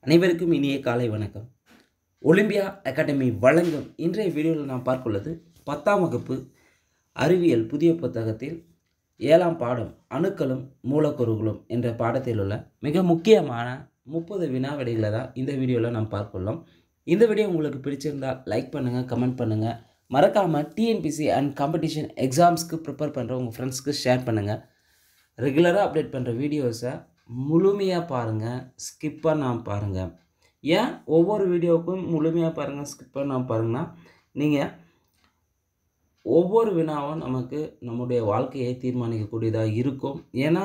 அனைவருக்கும் இனிய காலை வணக்கம். ஒலிம்பியா அகாடமி வழங்கும் இன்றைய வீடியோவில் நாம் பார்க்குள்ளது 10ஆம் வகுப்பு அறிவியல் புதிய புத்தகத்தில் 7ஆம் பாடம் அணுக்களும் மூலக்கூறுகளும் என்ற பாடத்தில் உள்ள மிக முக்கியமான 30 வினாவிடைகளை தான் இந்த வீடியோவில் நாம் பார்க்குள்ளோம். இந்த வீடியோ உங்களுக்கு பிடிச்சிருந்தால் லைக் பண்ணுங்கள், கமெண்ட் பண்ணுங்கள். மறக்காமல் டிஎன்பிசி அண்ட் காம்படிஷன் எக்ஸாம்ஸ்க்கு ப்ரிப்பேர் பண்ணுற உங்கள் ஃப்ரெண்ட்ஸ்க்கு ஷேர் பண்ணுங்கள். ரெகுலராக அப்டேட் பண்ணுற வீடியோஸை முழுமையாக பாருங்கள், ஸ்கிப் பண்ணாமல் பாருங்கள். ஏன் ஒவ்வொரு வீடியோவுக்கும் முழுமையாக பாருங்கள், ஸ்கிப் பண்ணாமல் பாருங்கன்னா நீங்கள் ஒவ்வொரு வினாவும் நமக்கு நம்முடைய வாழ்க்கையை தீர்மானிக்கக்கூடியதாக இருக்கும். ஏன்னா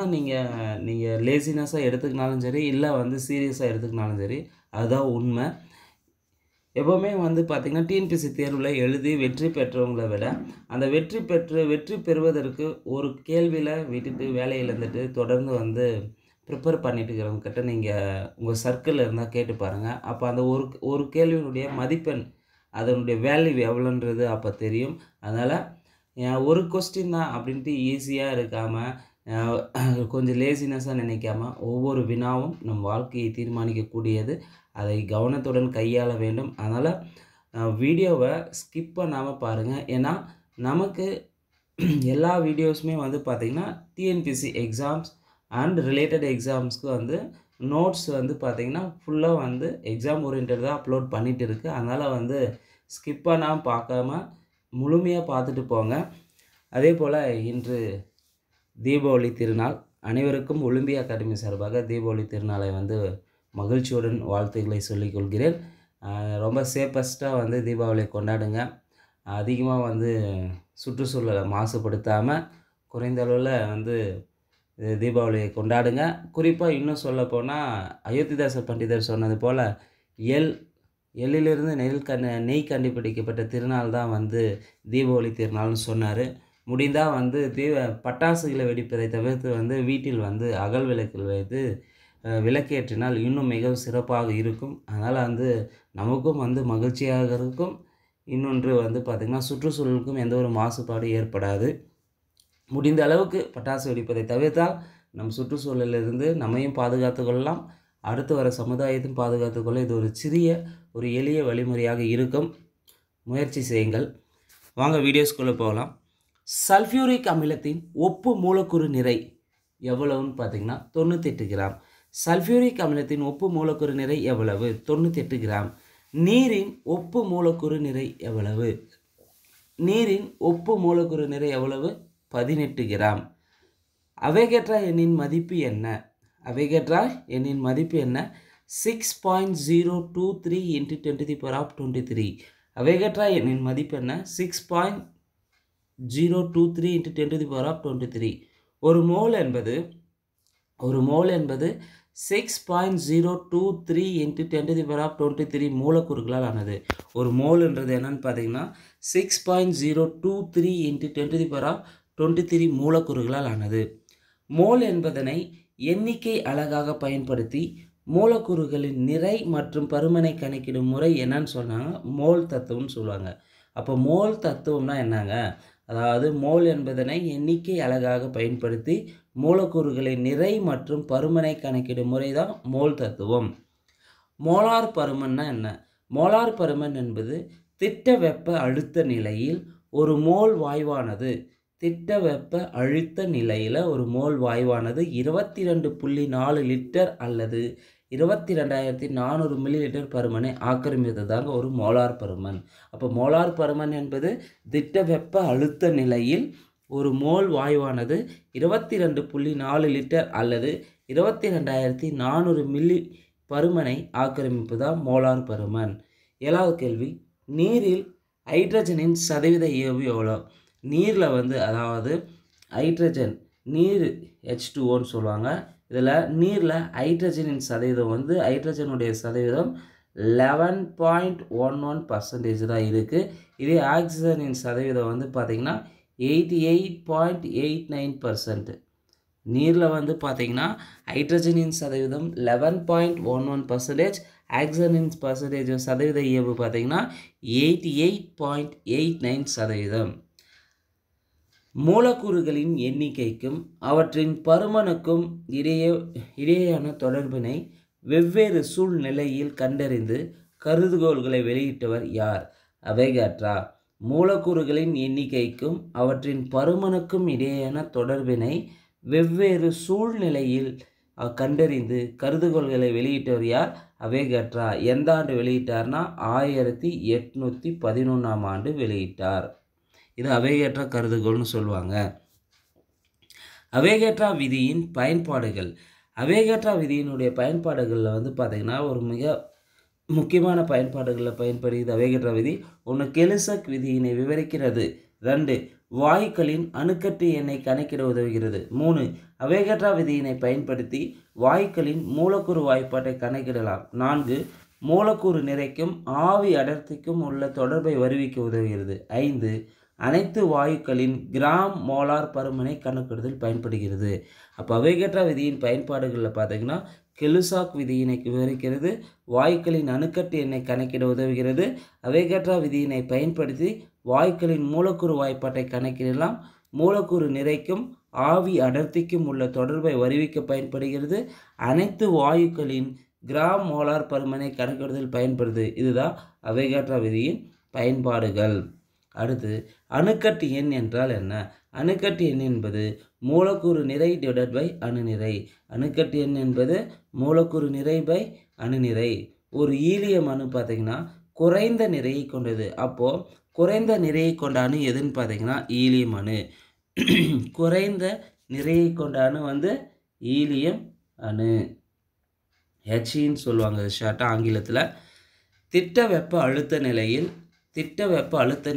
நீங்கள் லேசினஸாக எடுத்துக்கினாலும் சரி, இல்லை சீரியஸாக எடுத்துக்கினாலும் சரி, அதுதான் உண்மை. எப்போவுமே பார்த்திங்கன்னா டிஎன்பிசி தேர்வில் எழுதி வெற்றி பெற்றவங்களை விட அந்த வெற்றி பெறுவதற்கு ஒரு கேள்வியில் விட்டுட்டு வேலையை இழந்துட்டு தொடர்ந்து ப்ரிப்பேர் பண்ணிட்டு இருக்கிறவங்கக்கிட்ட நீங்கள் உங்கள் சர்க்கிளில் இருந்தால் கேட்டு பாருங்கள். அப்போ அந்த ஒரு கேள்வியினுடைய மதிப்பெண், அதனுடைய வேல்யூ எவ்வளோன்றது அப்போ தெரியும். அதனால் ஒரு கொஸ்டின் தான் அப்படின்ட்டு ஈஸியாக இருக்காமல் கொஞ்சம் லேசினஸாக நினைக்காமல் ஒவ்வொரு வினாவும் நம் வாழ்க்கையை தீர்மானிக்கக்கூடியது. அதை கவனத்துடன் கையாள வேண்டும். அதனால் வீடியோவை ஸ்கிப் பண்ணாமல் பாருங்கள். ஏன்னா நமக்கு எல்லா வீடியோஸுமே பார்த்திங்கன்னா டிஎன்பிசி எக்ஸாம்ஸ் அண்ட் ரிலேட்டட் எக்ஸாம்ஸ்க்கு நோட்ஸ் பார்த்திங்கன்னா ஃபுல்லாக எக்ஸாம் ஓரியன்டாக அப்லோட் பண்ணிகிட்டு இருக்குது. அதனால் ஸ்கிப் பண்ணாமல் பார்க்காம முழுமையாக பார்த்துட்டு போங்க. அதே போல் இன்று தீபாவளி திருநாள். அனைவருக்கும் ஒலிம்பியா அகாடமி சார்பாக தீபாவளி திருநாளை மகிழ்ச்சியுடன் வாழ்த்துக்களை சொல்லிக்கொள்கிறேன். ரொம்ப சேஃபஸ்ட்டாக தீபாவளியை கொண்டாடுங்க. அதிகமாக சுற்றுச்சூழலை மாசுபடுத்தாமல் குறைந்த அளவில் தீபாவளியை கொண்டாடுங்க. குறிப்பாக இன்னும் சொல்லப்போனால் அயோத்திதாச பண்டிதர் சொன்னது போல் எள்ளிலிருந்து நெய் கண்டுபிடிக்கப்பட்ட திருநாள் தான் தீபாவளி திருநாள்னு சொன்னார். முடிந்தால் பட்டாசுகளை வெடிப்பதை தவிர்த்து வீட்டில் அகல் விளக்கில் வைத்து விளக்கேற்றினால் இன்னும் மிகவும் சிறப்பாக இருக்கும். அதனால் நமக்கும் மகிழ்ச்சியாக இருக்கும். இன்னொன்று பார்த்திங்கன்னா சுற்றுச்சூழலுக்கும் எந்த ஒரு மாசுபாடும் ஏற்படாது. முடிந்த அளவுக்கு பட்டாசு வெடிப்பதை தவிர்த்தால் நம் சுற்றுச்சூழலிலிருந்து நம்மையும் பாதுகாத்து கொள்ளலாம், அடுத்து வர சமுதாயத்தையும் பாதுகாத்து கொள்ள இது ஒரு எளிய வழிமுறையாக இருக்கும். முயற்சி செய்யுங்கள். வாங்க வீடியோஸ்குள்ளே போகலாம். சல்ஃபியூரிக் அமிலத்தின் ஒப்பு மூலக்கூறு நிறை எவ்வளவுன்னு பார்த்திங்கன்னா 98 கிராம். சல்ஃபியூரிக் அமிலத்தின் ஒப்பு மூலக்கூறு நிறை எவ்வளவு? 98 கிராம். நீரின் ஒப்பு மூலக்கூறு நிறை எவ்வளவு? நீரின் ஒப்பு மூலக்கூறு நிறை எவ்வளவு? 18 கிராம். அவேகேட்ரா எண்ணின் மதிப்பு என்ன? அவேகேட்ரா எண்ணின் மதிப்பு என்ன? 6.023 × 10⁻23. அவேகேட்ரா எண்ணின் மதிப்பு என்ன? 6.023 × 10⁻23. ஒரு மோல் என்பது 6.023 × 10⁻23 மூலக்கூறுகளால் ஆனது. ஒரு மோல்ன்றது என்னன்னு பார்த்தீங்கன்னா 6.023 × 10⁻23 மூலக்கூறுகளால் ஆனது. மோல் என்பதனை எண்ணிக்கை அலகாக பயன்படுத்தி மூலக்கூறுகளின் நிறை மற்றும் பருமனை கணக்கிடும் முறை என்னன்னு சொன்னாங்க? மோல் தத்துவம்னு சொல்லுவாங்க. அப்போ மோல் தத்துவம்னா என்னங்க? அதாவது மோல் என்பதனை எண்ணிக்கை அலகாக பயன்படுத்தி மூலக்கூறுகளின் நிறை மற்றும் பருமனை கணக்கிடும் முறை தான் மோல் தத்துவம். மோலார் பருமன்னா என்ன? மோலார் பருமன் என்பது திட்ட வெப்ப அழுத்த நிலையில் ஒரு மோல் வாயுவானது 22.4 லிட்டர் அல்லது 22,400 மில்லிலிட்டர் பருமனை ஆக்கிரமித்ததாக ஒரு மோலார் பருமன். அப்போ மோலார் பருமன் என்பது திட்ட வெப்ப அழுத்த நிலையில் ஒரு மோல் வாயுவானது 22.4 லிட்டர் அல்லது 22,400 மில்லி பருமனை ஆக்கிரமிப்பதுதான் மோலார் பருமன். 7வது கேள்வி, நீரில் ஹைட்ரஜனின் சதவீத இயல்பு எவ்வளோ? நீரில் அதாவது ஹைட்ரஜன், நீர் H2Oன்னு சொல்லுவாங்க. இதில் நீரில் ஹைட்ரஜனின் சதவீதம் ஹைட்ரஜனுடைய சதவீதம் 11.11% தான் இருக்குது. இதே ஆக்சிஜனின் சதவீதம் பார்த்திங்கன்னா 88.89%. நீரில் பார்த்திங்கன்னா ஹைட்ரஜனின் சதவீதம் 11.11%, ஆக்சிஜனின் சதவீத இயல்பு பார்த்திங்கன்னா 88.89%. மூலக்கூறுகளின் எண்ணிக்கைக்கும் அவற்றின் பருமனுக்கும் இடையேயான தொடர்பினை வெவ்வேறு சூழ்நிலையில் கண்டறிந்து கருதுகோள்களை வெளியிட்டவர் யார்? அவேகாட்ரா. மூலக்கூறுகளின் எண்ணிக்கைக்கும் அவற்றின் பருமனுக்கும் இடையேயான தொடர்பினை வெவ்வேறு சூழ்நிலையில் கண்டறிந்து கருதுகோள்களை வெளியிட்டவர் யார்? அவேகாட்ரா. எந்த ஆண்டு வெளியிட்டார்னா 1811ஆம் ஆண்டு வெளியிட்டார். இது அவேகாட்ரா கருதுகோள்னு சொல்லுவாங்க. அவேகாட்ரா விதியின் பயன்பாடுகள். அவேகாட்ரா விதியினுடைய பயன்பாடுகளில் வந்து பார்த்திங்கன்னா ஒரு மிக முக்கியமான பயன்பாடுகளில் பயன்படுகிறது அவேகாட்ரா விதி. 1. கெலுசக் விதியினை விவரிக்கிறது. 2. வாயுக்களின் அணுக்கட்டு எண்ணை கணக்கிட உதவுகிறது. 3. அவேகாட்ரா விதியினை பயன்படுத்தி வாயுக்களின் மூலக்கூறு வாய்ப்பாட்டை கணக்கிடலாம். 4. மூலக்கூறு நிறைக்கும் ஆவி அடர்த்திக்கும் உள்ள தொடர்பை வருவிக்க உதவுகிறது. 5. அனைத்து வாயுக்களின் கிராம் மோலார் பருமனை கணக்கிடுதல் பயன்படுகிறது. அப்போ அவேகாட்ரா விதியின் பயன்பாடுகளில் பார்த்திங்கன்னா கெலுசாக் விதியினை விவரிக்கிறது, வாயுக்களின் அணுக்கட்டு எண்ணை கணக்கிட உதவுகிறது, அவேகாட்ரா விதியினை பயன்படுத்தி வாயுக்களின் மூலக்கூறு வாய்ப்பாட்டை கணக்கிடலாம், மூலக்கூறு நிறைக்கும் ஆவி அடர்த்திக்கும் உள்ள தொடர்பை வருவிக்க பயன்படுகிறது, அனைத்து வாயுக்களின் கிராம் மோலார் பருமனை கணக்கிடுதல் பயன்படுது. இதுதான் அவேகாட்ரா விதியின் பயன்பாடுகள். அடுத்து அணுக்கட்டு எண் என்றால் என்ன? அணுக்கட்டு எண் என்பது மூலக்கூறு நிறை டிவைடட் பை அணுநிறை. அணுக்கட்டு எண் என்பது மூலக்கூறு நிறை பை அணுநிறை. ஒரு ஈலியம் அணு பார்த்திங்கன்னா குறைந்த நிறையை கொண்டது. அப்போது குறைந்த நிறையை கொண்ட அணு எதுன்னு பார்த்திங்கன்னா ஈலியம் அணு. குறைந்த நிறையை கொண்ட அணு வந்து ஈலியம் அணு, ஹெச்இன்னு சொல்லுவாங்க ஷார்ட்டாக ஆங்கிலத்தில். திட்ட வெப்ப அழுத்த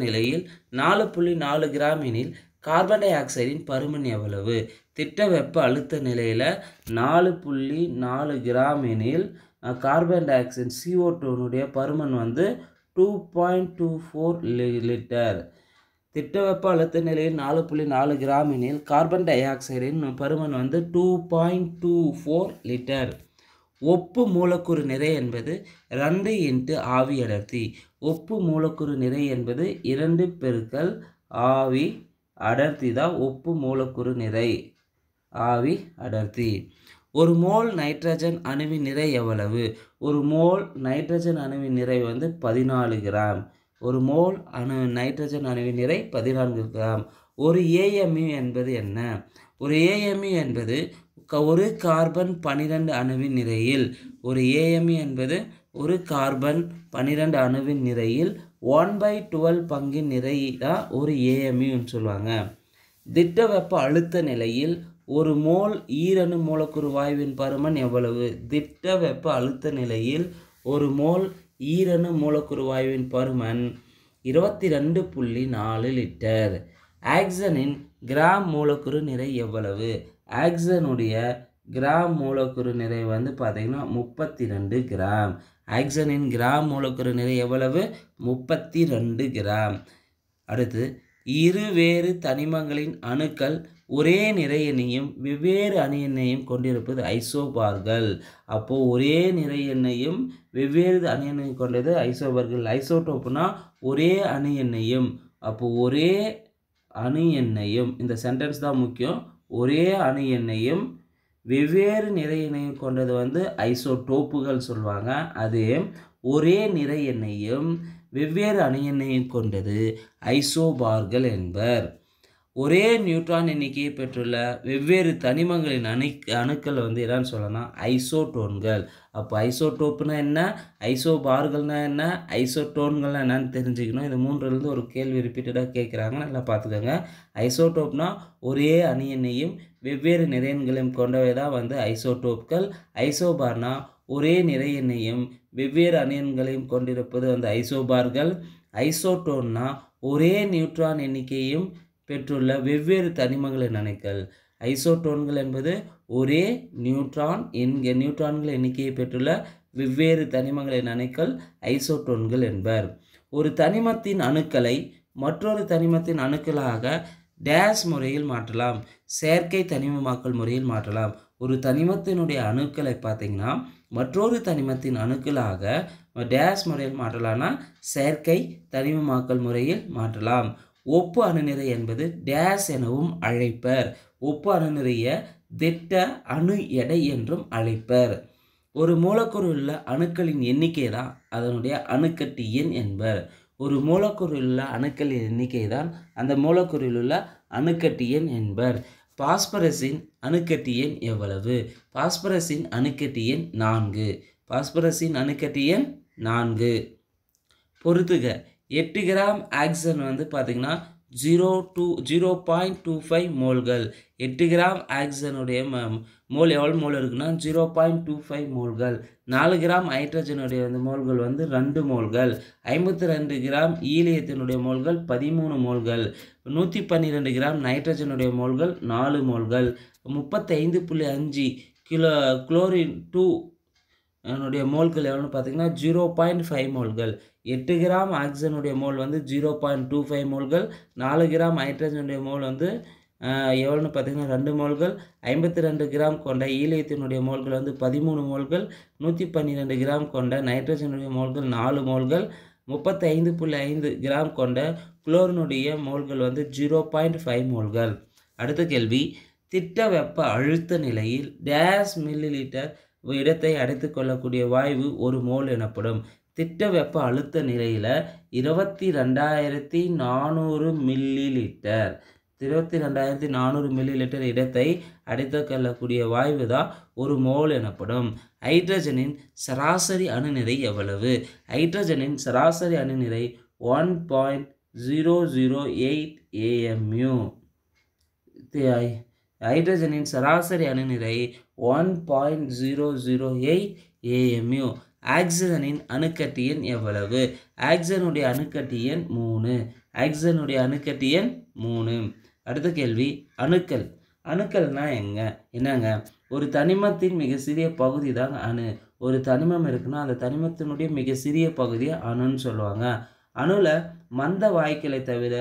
நிலையில் 4.4 கிராம் எனில் கார்பன் டை ஆக்சைடின் பருமன் எவ்வளவு? திட்ட வெப்ப அழுத்த நிலையில் 4.4 கிராம் எனில் கார்பன் டை ஆக்சைடு CO2னுடைய பருமன் வந்து 2.24 லிட்டர். திட்ட வெப்ப அழுத்த நிலையில் 4.4 கிராம் எனில் கார்பன் டை ஆக்சைடின் பருமன் வந்து 2.24 லிட்டர். ஒப்பு மூலக்கூறு நிறை என்பது 2 × ஆவி அடர்த்தி. ஒப்பு மூலக்கூறு நிறை என்பது 2 பெருக்கல் ஆவி அடர்த்தி தான் ஒப்பு மூலக்கூறு நிறை, ஆவி அடர்த்தி. ஒரு மோல் நைட்ரஜன் அணுவின் நிறை எவ்வளவு? ஒரு மோல் நைட்ரஜன் அணுவின் நிறை வந்து 14 கிராம். ஒரு மோல் நைட்ரஜன் அணுவின் நிறை 14 கிராம். ஒரு AMU என்பது என்ன? ஒரு AMU என்பது ஒரு கார்பன் 12 அணுவின் நிறையில், ஒரு AMU என்பது ஒரு கார்பன் 12 அணுவின் நிறையில் 1/12 பங்கின் நிறை தான் ஒரு AMUன்னு சொல்லுவாங்க. திட்ட வெப்ப அழுத்த நிலையில் ஒரு மோல் ஈரணு மூலக்கூறு வாயுவின் பருமன் எவ்வளவு? திட்ட வெப்ப அழுத்த நிலையில் ஒரு மோல் ஈரணு மூலக்கூறு வாயுவின் பருமன் 22.4 லிட்டர். ஆக்சனின் கிராம் மூலக்கூறு நிறை எவ்வளவு? ஆக்சனுடைய கிராம் மூலக்கூறு நிறை வந்து பார்த்திங்கன்னா 32 கிராம். ஆக்சனின் கிராம் மூலக்கூறு நிறை எவ்வளவு? 32 கிராம். அடுத்து இருவேறு தனிமங்களின் அணுக்கள் ஒரே நிறை எண்ணையும் வெவ்வேறு அணு எண்ணையும் கொண்டிருப்பது ஐசோபார்கள். அப்போது ஒரே நிறை எண்ணையும் வெவ்வேறு அணு எண்ணையும் கொண்டது ஐசோபார்கள். ஐசோடோப்னா ஒரே அணு எண்ணையும், அப்போது ஒரே அணு எண்ணையும், இந்த சென்டென்ஸ் தான் முக்கியம், ஒரே அணு எண்ணையும் வெவ்வேறு நிறை எண்ணையும் கொண்டது வந்து ஐசோடோப்புகள் சொல்லுவாங்க. அதே ஒரே நிறை எண்ணையும் வெவ்வேறு அணு எண்ணையும் கொண்டது ஐசோபார்கள் என்பர். ஒரே நியூட்ரான் எண்ணிக்கையை பெற்றுள்ள வெவ்வேறு தனிமங்களின் அணுக்கள் வந்து என்னன்னு சொல்லலாம்? ஐசோடோன்கள். அப்போ ஐசோடோப்புனா என்ன, ஐசோபார்கள்னா என்ன, ஐசோடோன்கள்னா என்னன்னு தெரிஞ்சுக்கணும். இது மூன்றுலேருந்து ஒரு கேள்வி ரிப்பீட்டடாக கேட்குறாங்க, நல்லா பார்த்துக்கோங்க. ஐசோடோப்னா ஒரே அணு எண்ணையும் வெவ்வேறு நிறையன்களையும் கொண்டவை தான் வந்து ஐசோடோப்கள். ஐசோபார்னா ஒரே நிறை எண்ணையும் வெவ்வேறு அணியன்களையும் கொண்டிருப்பது வந்து ஐசோபார்கள். ஐசோடோன்னா ஒரே நியூட்ரான் எண்ணிக்கையும் பெற்றுள்ள வெவ்வேறு தனிமங்களின் அணுக்கள். ஐசோடோன்கள் என்பது ஒரே நியூட்ரான்கள் எண்ணிக்கையை பெற்றுள்ள வெவ்வேறு தனிமங்களின் அணுக்கள் ஐசோடோன்கள் என்பர். ஒரு தனிமத்தின் அணுக்களை மற்றொரு தனிமத்தின் அணுக்களாக டேஸ் முறையில் மாற்றலாம், செயற்கை தனிமமாக்கல் முறையில் மாற்றலாம். ஒரு தனிமத்தினுடைய அணுக்களை பார்த்திங்கன்னா மற்றொரு தனிமத்தின் அணுக்களாக டேஸ் முறையில் மாற்றலாம்னா செயற்கை தனிமமாக்கல் முறையில் மாற்றலாம். ஒப்பு அணுநிறை என்பது டேஸ் எனவும் அழைப்பர். ஒப்பு அணுநிறைய திட்ட அணு எடை என்றும் அழைப்பர். ஒரு மூலக்கூறில் உள்ள அணுக்களின் எண்ணிக்கை தான் அதனுடைய அணுக்கட்டு எண் என்பர். ஒரு மூலக்கூறில் உள்ள அணுக்களின் எண்ணிக்கை தான் அந்த மூலக்கூறில் உள்ள அணுக்கட்டு எண் என்பர். பாஸ்பரஸின் அணுக்கட்டு எண் எவ்வளவு? பாஸ்பரஸின் அணுக்கட்டு எண் 4. பாஸ்பரஸின் அணுக்கட்டு எண் 4. பொறுத்துக. 8 கிராம் ஆக்சிஜன் வந்து பார்த்திங்கன்னா 0.25 மோல்கள். 8 கிராம் ஆக்சிஜனுடைய மோல் எவ்வளோ மோல் இருக்குன்னா 0.25 மோல்கள். 4 கிராம் ஹைட்ரஜனுடைய மோல்கள் வந்து 2 மோல்கள். 52 கிராம் ஈலியத்தினுடைய மோல்கள் 13 மோல்கள். 112 கிராம் நைட்ரஜனுடைய மோல்கள் 4 மோல்கள். 35.5 கிலோ குளோரின் 2 என்னுடைய மோல்கள் எவ்வளோன்னு பார்த்தீங்கன்னா 0.5 மோல்கள். 8 கிராம் ஆக்சிஜனுடைய மோல் வந்து 0.25 மோல்கள். 4 கிராம் ஹைட்ரஜனுடைய மோல் வந்து எவ்வளோன்னு பார்த்தீங்கன்னா 2 மோல்கள். 52 கிராம் கொண்ட ஈலியத்தினுடைய மோல்கள் வந்து 13 மோல்கள். 112 கிராம் கொண்ட நைட்ரஜனுடைய மோல்கள் 4 மோல்கள். 35.5 கிராம் கொண்ட குளோரினுடைய மோல்கள் வந்து 0.5 மோல்கள். அடுத்த கேள்வி, திட்ட வெப்ப அழுத்த நிலையில் டேஸ் மில்லி லிட்டர் இடத்தை அடைத்து கொள்ளக்கூடிய வாயு ஒரு மோல் எனப்படும். திட்ட வெப்ப அழுத்த நிலையில் 22,400 மில்லி லிட்டர் 22,400 மில்லி லிட்டர் இடத்தை அடைத்து கொள்ளக்கூடிய வாயு தான் ஒரு மோல் எனப்படும். ஹைட்ரஜனின் சராசரி அணுநிறை எவ்வளவு? ஹைட்ரஜனின் சராசரி அணுநிறை 1.008 AMU. ஹைட்ரஜனின் சராசரி அணுநிறை 1.008 AMU. ஆக்சிஜனின் அணுக்கட்டு எண் எவ்வளவு? ஆக்சிஜனுடைய அணுக்கட்டு எண் 3. ஆக்சிஜனுடைய அணுக்கட்டு எண் 3. அடுத்த கேள்வி, அணுக்கள். அணுக்கள்னா என்னங்க? ஒரு தனிமத்தின் மிக சிறிய பகுதி தான் அணு. ஒரு தனிமம் இருக்குன்னா அந்த தனிமத்தினுடைய மிக சிறிய பகுதியை அணுன்னு சொல்லுவாங்க. அணுவில் மந்த வாயுக்களை தவிர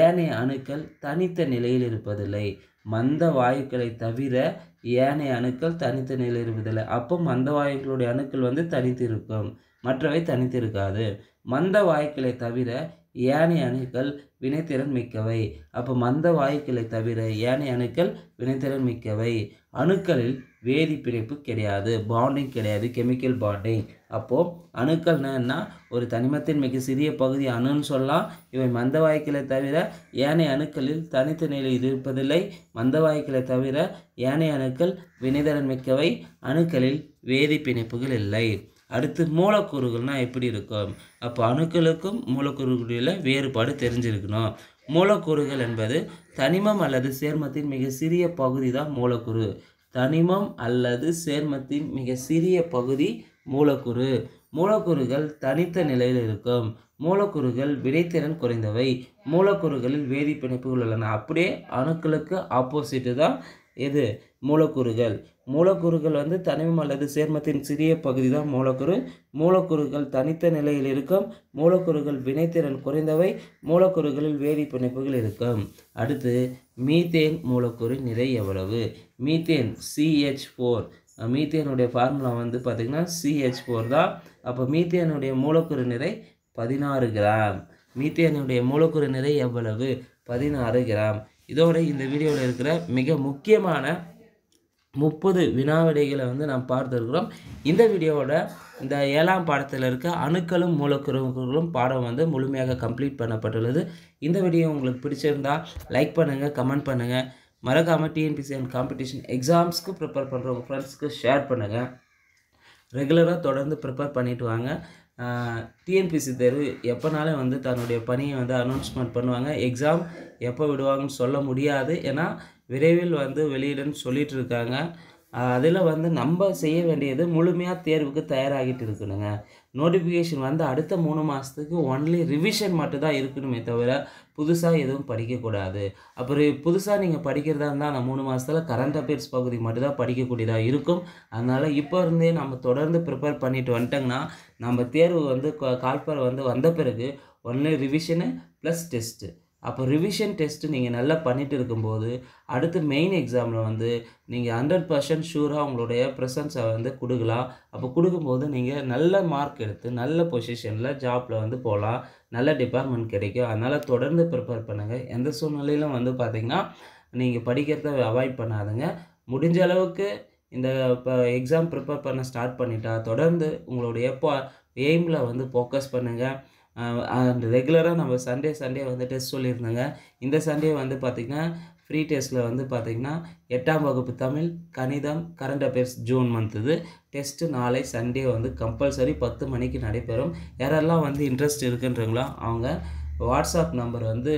ஏனைய அணுக்கள் தனித்த நிலையில் இருப்பதில்லை. மந்த வாயுக்களை தவிர ஏனைய அணுக்கள் தனித்த நிலையில் இருப்பதில்லை. அப்போ மந்த வாயுக்களுடைய அணுக்கள் வந்து தனித்து இருக்கும், மற்றவை தனித்து இருக்காது. மந்த வாயுக்களை தவிர ஏனைய அணுக்கள் வினைத்திறன் மிக்கவை. அப்போ மந்த வாயுக்களை தவிர ஏனைய அணுக்கள் வினைத்திறன் மிக்கவை. அணுக்களில் வேதி பிணைப்பு கிடையாது, பாண்டிங் கிடையாது, கெமிக்கல் பாண்டிங். அப்போது அணுக்கள்னா என்ன? ஒரு தனிமத்தின் மிக சிறிய பகுதி அணுன்னு சொல்லலாம். இவை மந்த வாயுக்களை தவிர ஏனைய அணுக்களில் தனித்த நிலையில் இருப்பதில்லை. மந்த வாயுக்களை தவிர ஏனைய அணுக்கள் வினைத்திறன் மிக்கவை. அணுக்களில் வேதி பிணைப்புகள் இல்லை. அடுத்து மூலக்கூறுகள்னால் எப்படி இருக்கும்? அப்போ அணுக்களுக்கும் மூலக்கூறுகளில் வேறுபாடு தெரிஞ்சிருக்கணும். மூலக்கூறுகள் என்பது தனிமம் அல்லது சேர்மத்தின் மிக சிறிய பகுதி தான் மூலக்கூறு. தனிமம் அல்லது சேர்மத்தின் மிக சிறிய பகுதி மூலக்கூறு. மூலக்கூறுகள் தனித்த நிலையில் இருக்கும். மூலக்கூறுகள் வினைத்திறன் குறைந்தவை. மூலக்கூறுகளில் வேதி பிணைப்புகள் உள்ளன. அப்படியே அணுக்களுக்கு ஆப்போசிட்டு தான் எது? மூலக்கூறுகள். மூலக்கூறுகள் வந்து தனிமம் அல்லது சேர்மத்தின் சிறிய பகுதி தான் மூலக்கூறு. மூலக்கூறுகள் தனித்த நிலையில் இருக்கும். மூலக்கூறுகள் வினைத்திறன் குறைந்தவை. மூலக்கூறுகளில் வேதி பிணைப்புகள் இருக்கும். அடுத்து மீத்தேன் மூலக்கூறு நிறை எவ்வளவு? Methane CH4. மீத்தேனுடைய ஃபார்முலா வந்து பார்த்திங்கன்னா CH4 தான். அப்போ மீத்தேனுடைய மூலக்கூறு நிறை 16 கிராம். மீத்தேனுடைய மூலக்கூறு நிறை எவ்வளவு? 16 கிராம். இதோட இந்த வீடியோவில் இருக்கிற மிக முக்கியமான 30 வினாவிடைகளை வந்து நாம் பார்த்துருக்கிறோம். இந்த வீடியோவோட இந்த 7ஆம் பாடத்தில் இருக்க அணுக்களும் மூலக்கூறுகளும் பாடம் வந்து முழுமையாக கம்ப்ளீட் பண்ணப்பட்டுள்ளது. இந்த வீடியோ உங்களுக்கு பிடிச்சிருந்தால் லைக் பண்ணுங்கள், கமெண்ட் பண்ணுங்கள். மறக்காமல் டிஎன்பிஎஸ்சி அண்ட் காம்படிஷன் எக்ஸாம்ஸ்க்கு ப்ரிப்பேர் பண்ணுறவங்க ஃப்ரெண்ட்ஸ்க்கு ஷேர் பண்ணுங்கள். ரெகுலராக தொடர்ந்து ப்ரிப்பேர் பண்ணிவிட்டு வாங்க. டிஎன்பிஎஸ்சி தேர்வு எப்போனாலும் வந்து தன்னுடைய பணியை வந்து அனௌன்ஸ்மெண்ட் பண்ணுவாங்க. எக்ஸாம் எப்போ விடுவாங்கன்னு சொல்ல முடியாது, ஏன்னா விரைவில் வந்து வெளியிடன்னு சொல்லிகிட்டு இருக்காங்க. அதில் வந்து நம்ம செய்ய வேண்டியது முழுமையாக தேர்வுக்கு தயாராகிட்டு இருக்கணுங்க. நோட்டிஃபிகேஷன் வந்து அடுத்த 3 மாதத்துக்கு ஒன்லி ரிவிஷன் மட்டும்தான் இருக்கணுமே தவிர புதுசாக எதுவும் படிக்கக்கூடாது. அப்புறம் புதுசாக நீங்கள் படிக்கிறதா இருந்தால் அந்த 3 மாதத்தில் கரண்ட் அஃபேர்ஸ் பகுதி மட்டும்தான் படிக்கக்கூடியதாக இருக்கும். அதனால் இப்போ இருந்தே நம்ம தொடர்ந்து ப்ரிப்பேர் பண்ணிட்டு வந்துட்டோங்கன்னா நம்ம தேர்வு வந்து கால்பர் வந்து வந்த பிறகு ஒன்லி ரிவிஷனு ப்ளஸ் டெஸ்ட்டு. அப்போ ரிவிஷன் டெஸ்ட்டு நீங்கள் நல்லா பண்ணிட்டு இருக்கும்போது அடுத்து மெயின் எக்ஸாமில் வந்து நீங்கள் 100% ஷூராக உங்களுடைய ப்ரெசன்ஸை வந்து கொடுக்கலாம். அப்போ கொடுக்கும்போது நீங்கள் நல்ல மார்க் எடுத்து நல்ல பொசிஷனில் ஜாப்பில் வந்து போகலாம், நல்ல டிபார்ட்மெண்ட் கிடைக்கும். அதனால் தொடர்ந்து ப்ரிப்பேர் பண்ணுங்கள். எந்த சூழ்நிலையிலும் வந்து பார்த்திங்கன்னா நீங்கள் படிக்கிறத அவாய்ட் பண்ணாதுங்க. முடிஞ்ச அளவுக்கு இந்த இப்போ எக்ஸாம் ப்ரிப்பேர் பண்ண ஸ்டார்ட் பண்ணிட்டா தொடர்ந்து உங்களுடைய எய்மில் வந்து ஃபோக்கஸ் பண்ணுங்கள். அண்ட் ரெகுலராக நம்ம சண்டே வந்து டெஸ்ட் சொல்லியிருந்தேங்க. இந்த சண்டே வந்து பார்த்திங்கன்னா ஃப்ரீ டெஸ்ட்டில் வந்து பார்த்திங்கன்னா 8ஆம் வகுப்பு தமிழ், கணிதம், கரண்ட் அஃபேர்ஸ் ஜூன் மந்த் இது டெஸ்ட்டு நாளை சண்டே வந்து கம்பல்சரி 10 மணிக்கு நடைபெறும். யாரெல்லாம் வந்து இன்ட்ரெஸ்ட் இருக்குன்றீங்களோ அவங்க வாட்ஸ்அப் நம்பர் வந்து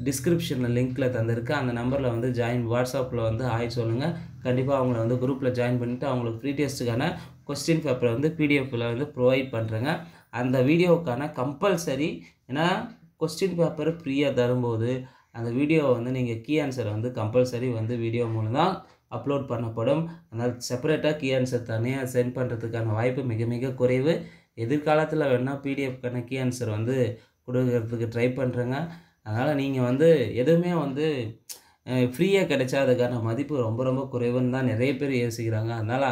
டிஸ்கிரிப்ஷனில் லிங்க்கில் தந்திருக்கு. அந்த நம்பரில் வந்து வாட்ஸ்அப்பில் வந்து ஹாய் சொல்லுங்கள். கண்டிப்பாக அவங்கள வந்து குரூப்பில் ஜாயின் பண்ணிவிட்டு அவங்களுக்கு ஃப்ரீ டெஸ்ட்டுக்கான கொஸ்டின் பேப்பரை வந்து பிடிஎஃப்பில் வந்து ப்ரொவைட் பண்ணுறேங்க. அந்த வீடியோவுக்கான கம்பல்சரி, ஏன்னா கொஸ்டின் பேப்பர் ஃப்ரீயாக தரும்போது அந்த வீடியோவை வந்து நீங்கள் கீ ஆன்சரை வந்து கம்பல்சரி வந்து வீடியோ மூலம் தான் அப்லோட் பண்ணப்படும். அதனால் செப்பரேட்டாக கீ ஆன்சர் தனியாக சென்ட் பண்ணுறதுக்கான வாய்ப்பு மிக மிக குறைவு. எதிர்காலத்தில் வேணால் பிடிஎஃப்க்கான கீ ஆன்சர் வந்து கொடுக்கறதுக்கு ட்ரை பண்ணுறேங்க. அதனால் நீங்கள் வந்து எதுவுமே வந்து ஃப்ரீயாக கிடைச்சா அதுக்கான மதிப்பு ரொம்ப ரொம்ப குறைவுன்னு தான் நிறைய பேர் யோசிக்கிறாங்க. அதனால்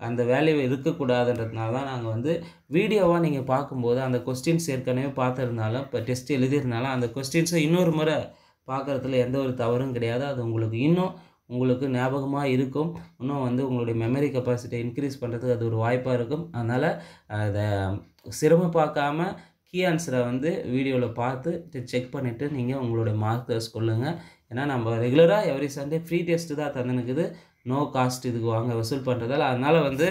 அந்த வேல்யூ இருக்கக்கூடாதுன்றதுனால தான் நாங்கள் வந்து வீடியோவாக நீங்கள் பார்க்கும்போது அந்த கொஸ்டின்ஸ் ஏற்கனவே பார்த்துருந்தாலும் இப்போ டெஸ்ட் எழுதியிருந்தாலும் அந்த கொஸ்டின்ஸை இன்னொரு முறை பார்க்குறதுல எந்த ஒரு தவறும் கிடையாது. அது உங்களுக்கு ஞாபகமாக இருக்கும். இன்னும் வந்து உங்களுடைய மெமரி கெப்பாசிட்டியை இன்க்ரீஸ் பண்ணுறதுக்கு அது ஒரு வாய்ப்பாக இருக்கும். அதனால் அதை சிரமம் கீ ஆன்சரை வந்து வீடியோவில் பார்த்து செக் பண்ணிவிட்டு நீங்கள் உங்களுடைய மார்க்ஸ் கொள்ளுங்கள். ஏன்னா நம்ம ரெகுலராக எவ்ரி சண்டே ஃப்ரீ டெஸ்ட்டு தான் தந்துனுக்குது. நோ காஸ்ட் இதுக்கு வாங்க வசூல் பண்ணுறதால. அதனால் வந்து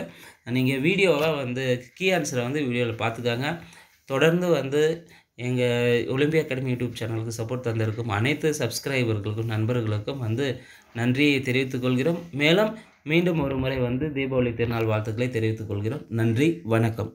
நீங்கள் வீடியோவை வந்து கீ ஆன்சரை வந்து வீடியோவில் பார்த்துக்காங்க. தொடர்ந்து வந்து எங்கள் ஒலிம்பியா அகாடமி யூடியூப் சேனலுக்கு சப்போர்ட் தந்திருக்கும் அனைத்து சப்ஸ்கிரைபர்களுக்கும் நண்பர்களுக்கும் வந்து நன்றியை தெரிவித்துக் கொள்கிறோம். மேலும் மீண்டும் ஒரு முறை வந்து தீபாவளி திருநாள் வாழ்த்துக்களை தெரிவித்துக் கொள்கிறோம். நன்றி, வணக்கம்.